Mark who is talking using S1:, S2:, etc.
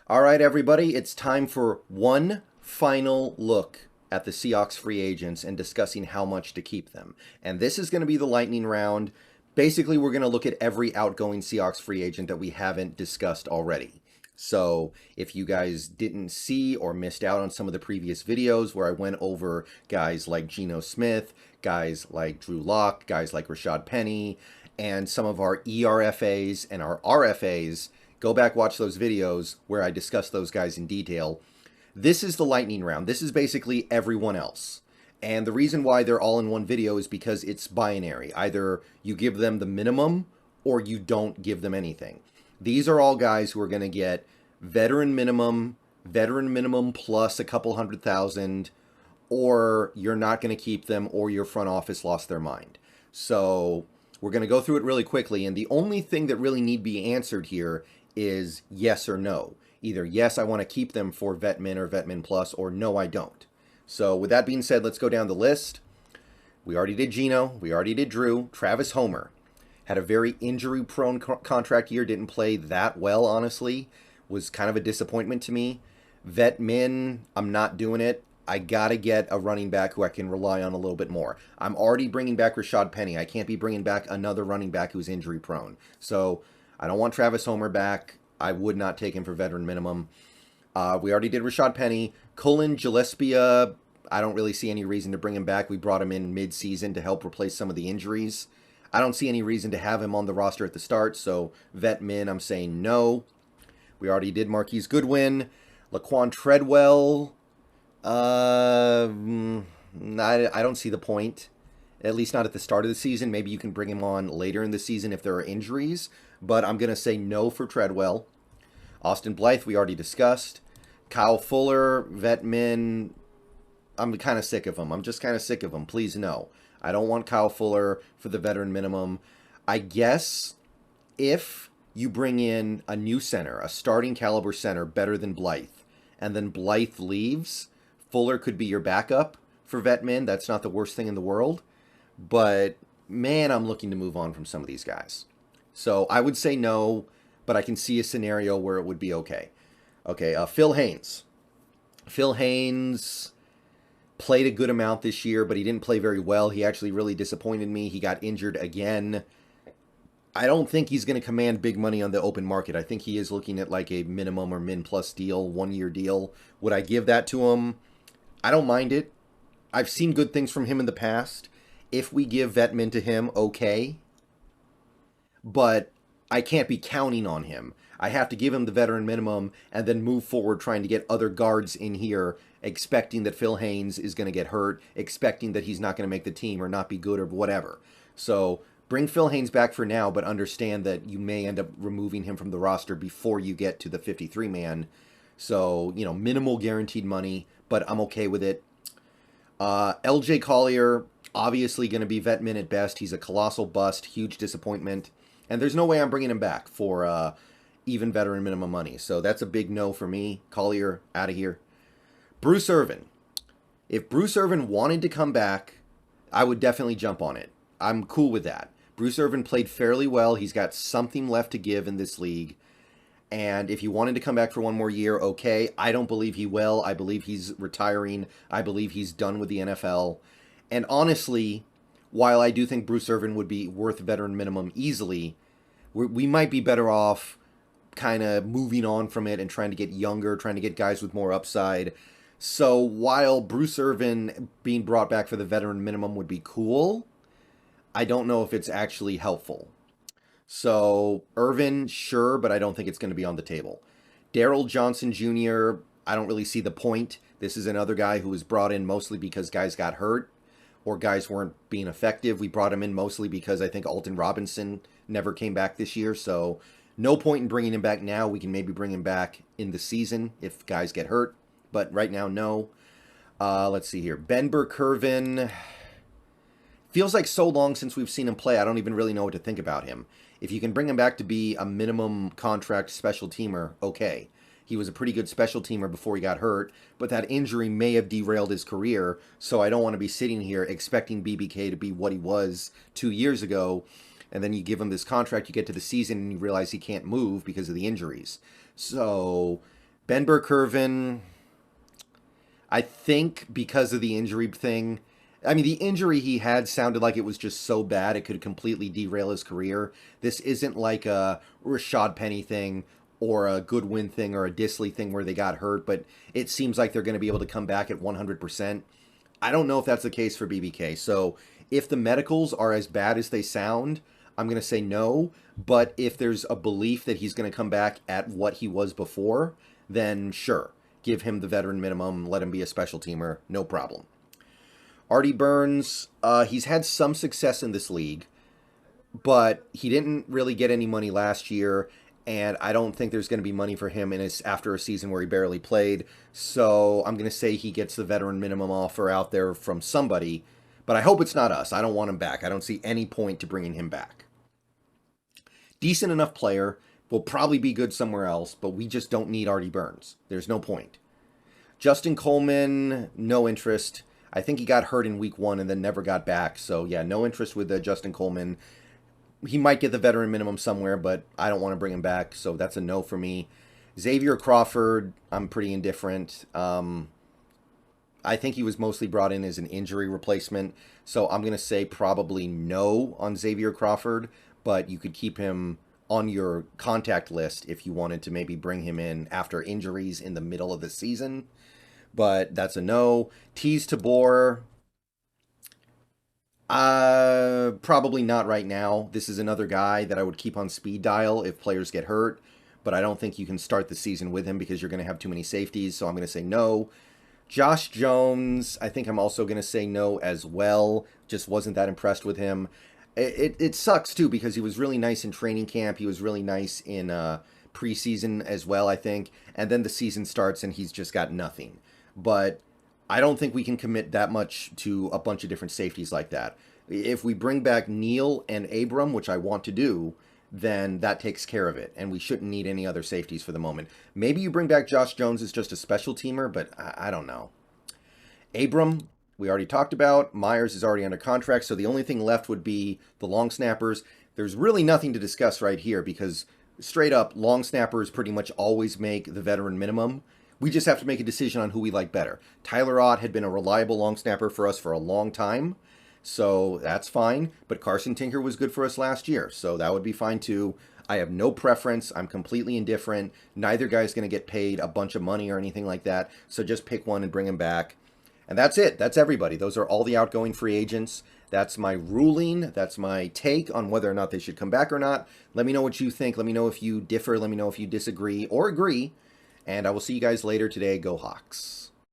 S1: All right, everybody, it's time for one final look at the Seahawks free agents and discussing how much to keep them. And this is going to be the lightning round. Basically, we're going to look at every outgoing Seahawks free agent that we haven't discussed already. So if you guys didn't see or missed out on some of the previous videos where I went over guys like Geno Smith, guys like Drew Lock, guys like Rashad Penny, and some of our ERFAs and our RFAs, go back, watch those videos where I discuss those guys in detail. This is the lightning round. This is basically everyone else. And the reason why they're all in one video is because it's binary. Either you give them the minimum or you don't give them anything. These are all guys who are going to get veteran minimum plus a couple $100,000, or you're not going to keep them, or your front office lost their mind. So we're going to go through it really quickly. And the only thing that really need be answered here is yes or no. Either yes, I want to keep them for vet min or vet min plus, or no, I don't. So with that being said, let's go down the list. We already did Geno. We already did Drew. Travis Homer had a very injury-prone contract year. Didn't play that well, honestly. Was kind of a disappointment to me. Vet min, I'm not doing it. I got to get a running back who I can rely on a little bit more. I'm already bringing back Rashad Penny. I can't be bringing back another running back who's injury-prone. So I don't want Travis Homer back. I would not take him for veteran minimum. We already did Rashad Penny. Cullen Gillespie, I don't really see any reason to bring him back. We brought him in mid-season to help replace some of the injuries. I don't see any reason to have him on the roster at the start, so vet min, I'm saying no. We already did Marquise Goodwin. Laquan Treadwell, I don't see the point, at least not at the start of the season. Maybe you can bring him on later in the season if there are injuries, but I'm going to say no for Treadwell. Austin Blythe, we already discussed. Kyle Fuller, vet min, I'm kind of sick of him. I'm just kind of sick of him. Please, no. I don't want Kyle Fuller for the veteran minimum. I guess if you bring in a new center, a starting caliber center better than Blythe, and then Blythe leaves, Fuller could be your backup for vet min. That's not the worst thing in the world. But, man, I'm looking to move on from some of these guys. So I would say no, but I can see a scenario where it would be okay. Okay, Phil Haynes. Phil Haynes played a good amount this year, but he didn't play very well. He actually really disappointed me. He got injured again. I don't think he's going to command big money on the open market. I think he is looking at like a minimum or min plus deal, 1-year deal. Would I give that to him? I don't mind it. I've seen good things from him in the past. If we give vet min to him, okay. But I can't be counting on him. I have to give him the veteran minimum and then move forward trying to get other guards in here, expecting that Phil Haynes is going to get hurt, expecting that he's not going to make the team or not be good or whatever. So bring Phil Haynes back for now, but understand that you may end up removing him from the roster before you get to the 53-man. So, minimal guaranteed money, but I'm okay with it. LJ Collier, obviously going to be vet min at best. He's a colossal bust, huge disappointment. And there's no way I'm bringing him back for even veteran minimum money. So that's a big no for me. Collier, out of here. Bruce Irvin. If Bruce Irvin wanted to come back, I would definitely jump on it. I'm cool with that. Bruce Irvin played fairly well. He's got something left to give in this league. And if he wanted to come back for one more year, okay. I don't believe he will. I believe he's retiring. I believe he's done with the NFL. And honestly, while I do think Bruce Irvin would be worth veteran minimum easily, we might be better off kind of moving on from it and trying to get younger, trying to get guys with more upside. So while Bruce Irvin being brought back for the veteran minimum would be cool, I don't know if it's actually helpful. So Irvin, sure, but I don't think it's going to be on the table. Daryl Johnson Jr., I don't really see the point. This is another guy who was brought in mostly because guys got hurt or guys weren't being effective. We brought him in mostly because I think Alton Robinson never came back this year. So no point in bringing him back now. We can maybe bring him back in the season if guys get hurt. But right now, no. Let's see here. Ben Burkervin. Feels like so long since we've seen him play. I don't even really know what to think about him. If you can bring him back to be a minimum contract special teamer, okay. He was a pretty good special teamer before he got hurt, but that injury may have derailed his career, so I don't want to be sitting here expecting BBK to be what he was 2 years ago, and then you give him this contract, you get to the season, and you realize he can't move because of the injuries. So Ben Burr-Kirven, I think because of the injury thing, I mean, the injury he had sounded like it was just so bad it could completely derail his career. This isn't like a Rashad Penny thing or a Goodwin thing or a Disley thing where they got hurt, but it seems like they're going to be able to come back at 100%. I don't know if that's the case for BBK. So if the medicals are as bad as they sound, I'm going to say no. But if there's a belief that he's going to come back at what he was before, then sure. Give him the veteran minimum. Let him be a special teamer. No problem. Artie Burns, he's had some success in this league, but he didn't really get any money last year, and I don't think there's going to be money for him after a season where he barely played. So I'm going to say he gets the veteran minimum offer out there from somebody, but I hope it's not us. I don't want him back. I don't see any point to bringing him back. Decent enough player, will probably be good somewhere else, but we just don't need Artie Burns. There's no point. Justin Coleman, no interest. I think he got hurt in week 1 and then never got back. So, yeah, no interest with Justin Coleman. He might get the veteran minimum somewhere, but I don't want to bring him back. So that's a no for me. Xavier Crawford, I'm pretty indifferent. I think he was mostly brought in as an injury replacement. So I'm going to say probably no on Xavier Crawford, but you could keep him on your contact list if you wanted to maybe bring him in after injuries in the middle of the season. But that's a no. Tease Tabor, probably not right now. This is another guy that I would keep on speed dial if players get hurt, but I don't think you can start the season with him because you're going to have too many safeties, so I'm going to say no. Josh Jones, I think I'm also going to say no as well. Just wasn't that impressed with him. It sucks, too, because he was really nice in training camp. He was really nice in preseason as well, I think. And then the season starts and he's just got nothing. But I don't think we can commit that much to a bunch of different safeties like that. If we bring back Neal and Abram, which I want to do, then that takes care of it. And we shouldn't need any other safeties for the moment. Maybe you bring back Josh Jones as just a special teamer, but I don't know. Abram, we already talked about. Myers is already under contract, so the only thing left would be the long snappers. There's really nothing to discuss right here because straight up, long snappers pretty much always make the veteran minimum. We just have to make a decision on who we like better. Tyler Ott had been a reliable long snapper for us for a long time, so that's fine. But Carson Tinker was good for us last year, so that would be fine too. I have no preference. I'm completely indifferent. Neither guy's going to get paid a bunch of money or anything like that, so just pick one and bring him back. And that's it. That's everybody. Those are all the outgoing free agents. That's my ruling. That's my take on whether or not they should come back or not. Let me know what you think. Let me know if you differ. Let me know if you disagree or agree. And I will see you guys later today. Go Hawks.